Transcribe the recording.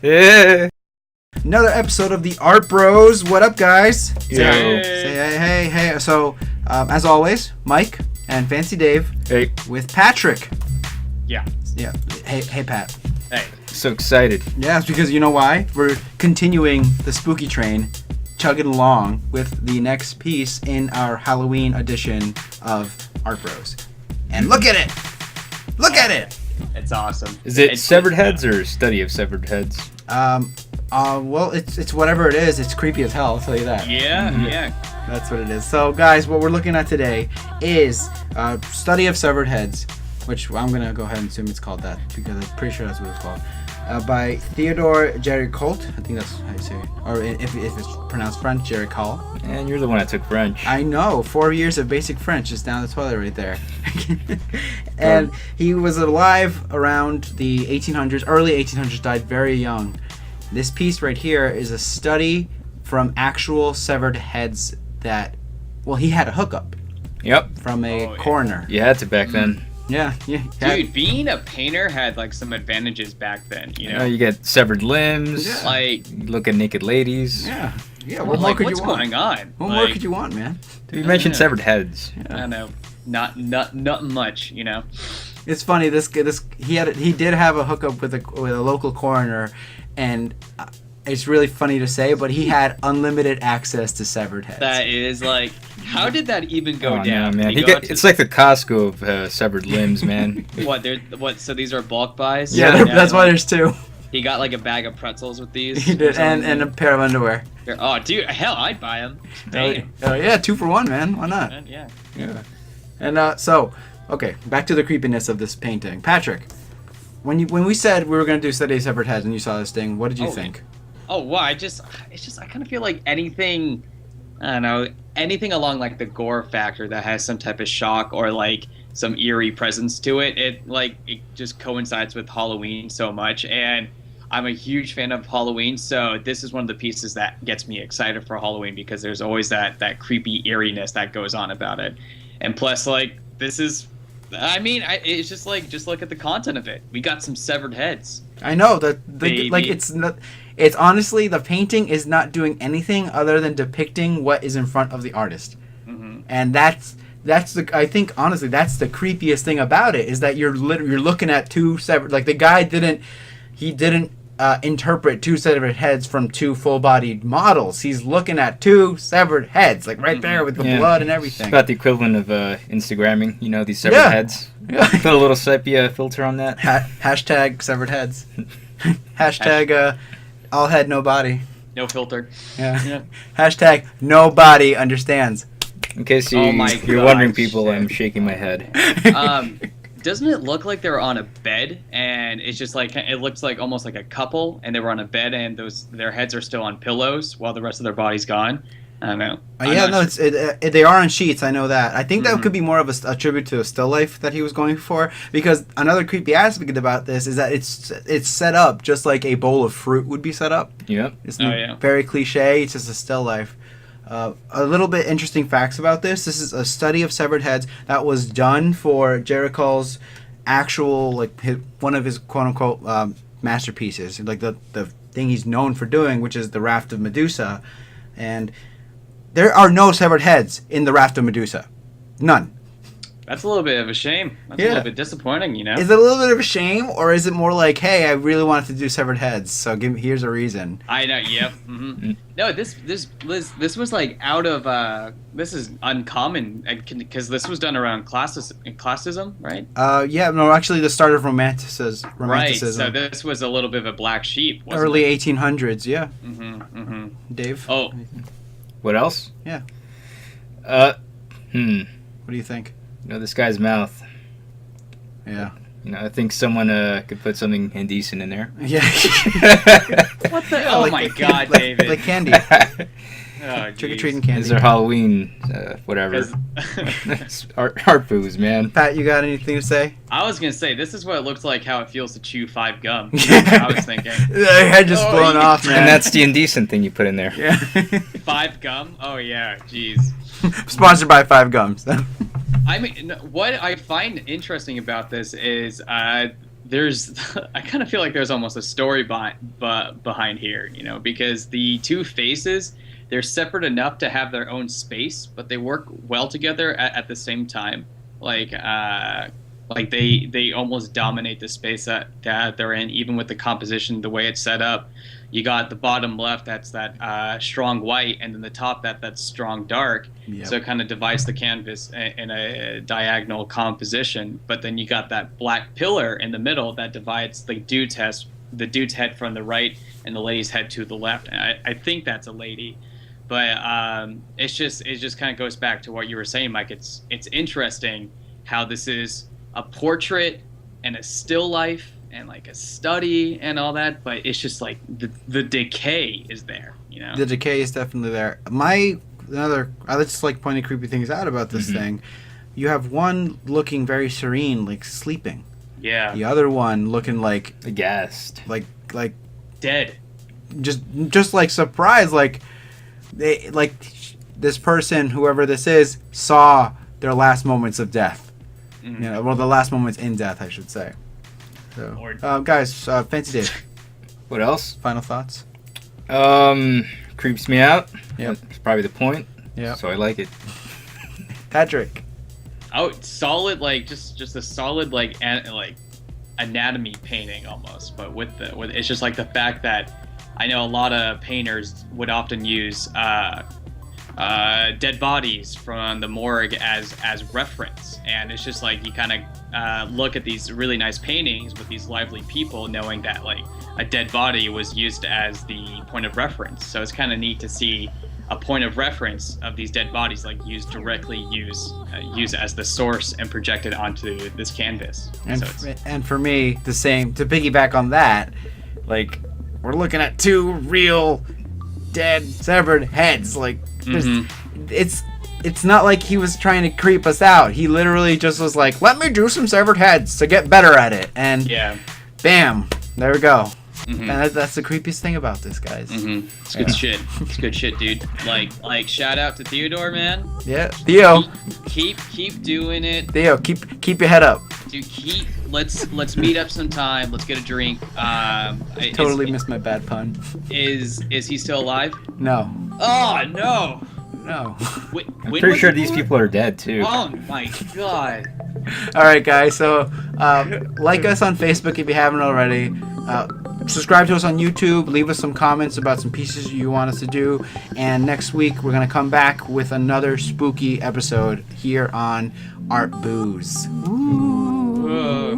Yeah. Another episode of the Art Bros. What up, guys? Yo. Say hey. So, as always, Mike and Fancy Dave Hey. with Patrick. Yeah. Yeah. Hey, Pat. Hey. So excited. Yeah, it's because you know why? We're continuing the spooky train, chugging along with the next piece in our Halloween edition of Art Bros. And look at it! Look at it! It's awesome. Is it It's severed heads or study of severed heads? Well, it's whatever it is. It's creepy as hell, I'll tell you that. Yeah. That's what it is. So, guys, what we're looking at today is Study of Severed Heads, which I'm going to go ahead and assume it's called that because I'm pretty sure that's what it's called, by Théodore Géricault. I think that's how you say it. Or if it's pronounced French, Géricault. And you're the one that took French. I know. 4 years of basic French is down the toilet right there. And he was alive around the 1800s, early 1800s, died very young. This piece right here is a study from actual severed heads that, well, he had a hookup Yep. from a Oh, yeah. coroner. You had to back then. Yeah. Dude, being a painter had like some advantages back then, you know? You get severed limbs. Yeah. Like, You look at naked ladies. Yeah. What like, more could what's you want? going on? What like, more could you want, man? You mentioned Yeah. severed heads. I don't know. Not much, you know? It's funny. This he did have a hookup with a local coroner, and it's really funny to say, but he had unlimited access to severed heads. That is like, how did that even go Oh, down? no, man. Did he go out It's like the Costco of severed limbs, man. so these are bulk buys? yeah, that's why there's two. He got like a bag of pretzels with these. He did, and a pair of underwear. Oh, dude, hell, I'd buy them. Damn. Oh yeah, 2 for 1, man. Why not? Yeah. Yeah. And okay, back to the creepiness of this painting. Patrick, when we said we were gonna do Study of Severed Heads and you saw this thing, what did you think? Oh, well, I kind of feel like anything, I don't know, anything along like the gore factor that has some type of shock or like some eerie presence to it, it just coincides with Halloween so much. And I'm a huge fan of Halloween, so this is one of the pieces that gets me excited for Halloween because there's always that creepy eeriness that goes on about it. And plus, like, this is, it's just like, just look at the content of it. We got some severed heads. I know that it's not. It's honestly, the painting is not doing anything other than depicting what is in front of the artist, and that's I think honestly that's the creepiest thing about it is that you're looking at two severed. Like the guy didn't interpret two severed heads from two full-bodied models. He's looking at two severed heads, like right there with the blood and everything. It's about the equivalent of Instagramming, these severed heads. Yeah. Put a little sepia filter on that. Hashtag severed heads. Hashtag all head, no body. No filter. Yeah. Hashtag nobody understands. In case Oh my you're wondering, gosh. people, I'm shaking my head. Doesn't it look like they're on a bed and it's just like it looks like almost like a couple and they were on a bed and their heads are still on pillows while the rest of their body's gone? I don't know. They are on sheets. I know that. I think that could be more of a tribute to a still life that he was going for. Because another creepy aspect about this is that it's set up just like a bowl of fruit would be set up. Yep. It's very cliche. It's just a still life. A little bit interesting facts about this. This is a study of severed heads that was done for Géricault's actual, one of his quote-unquote masterpieces. Like the thing he's known for doing, which is the Raft of Medusa. And there are no severed heads in the Raft of Medusa. None. That's a little bit of a shame. That's a little bit disappointing, you know? Is it a little bit of a shame, or is it more like, hey, I really wanted to do severed heads, so here's a reason? I know, yep. No, this was like out of, this is uncommon, because this was done around classism, right? Actually the start of romanticism. Right, so this was a little bit of a black sheep, wasn't Early it? 1800s, yeah. Dave? Oh. What else? Yeah. What do you think? This guy's mouth. Yeah. I think someone could put something indecent in there. Yeah. What the? Oh my God, David! Like candy. Oh, Trick or treating candy. These are Halloween, whatever. art booze, man. Pat, you got anything to say? I was gonna say this is what it looks like how it feels to chew 5 gum. I was thinking. Your head just blown off, man. And that's the indecent thing you put in there. Yeah. 5 gum? Oh yeah, jeez. Sponsored by 5 Gums. I mean, what I find interesting about this is there's I kind of feel like there's almost a story behind here, because the two faces, they're separate enough to have their own space, but they work well together at the same time. Like they almost dominate the space that they're in, even with the composition, the way it's set up. You got the bottom left, that's that strong white, and then the top that's strong dark. Yep. So it kind of divides the canvas in a diagonal composition. But then you got that black pillar in the middle that divides the dude's head from the right and the lady's head to the left. And I think that's a lady, but it just kind of goes back to what you were saying, Mike. It's interesting how this is a portrait and a still life and like a study and all that, but it's just like the decay is there, The decay is definitely there. I just like pointing creepy things out about this thing. You have one looking very serene, like sleeping. Yeah. The other one looking like aghast, like dead. Just like surprised, like this person, whoever this is, saw their last moments of death. Well, the last moments in death, I should say. So, guys, Fancy Dave. What else? Final thoughts? Creeps me out. Yep. That's probably the point. Yeah. So I like it. Patrick. Oh, solid, like just a solid like anatomy painting almost, but with it's just like the fact that I know a lot of painters would often use dead bodies from the morgue as reference, and it's just like you kind of look at these really nice paintings with these lively people, knowing that like a dead body was used as the point of reference. So it's kind of neat to see a point of reference of these dead bodies like used as the source and projected onto this canvas. And for me, the same, to piggyback on that, like we're looking at two real dead severed heads. Like it's not like he was trying to creep us out. He literally just was like, let me do some severed heads to get better at it. And bam, there we go. And that's the creepiest thing about this, guys. It's good shit. It's good shit, dude. Like shout out to Theodore, man. Yeah, Theo. Keep doing it. Theo, keep your head up. Dude, let's meet up sometime. Let's get a drink. Totally missed my bad pun. Is he still alive? No. Oh no. No. I'm pretty sure these people are dead too. Oh my god. All right, guys. So, like us on Facebook if you haven't already. Subscribe to us on YouTube. Leave us some comments about some pieces you want us to do. And next week, we're going to come back with another spooky episode here on Art Booze. Ooh.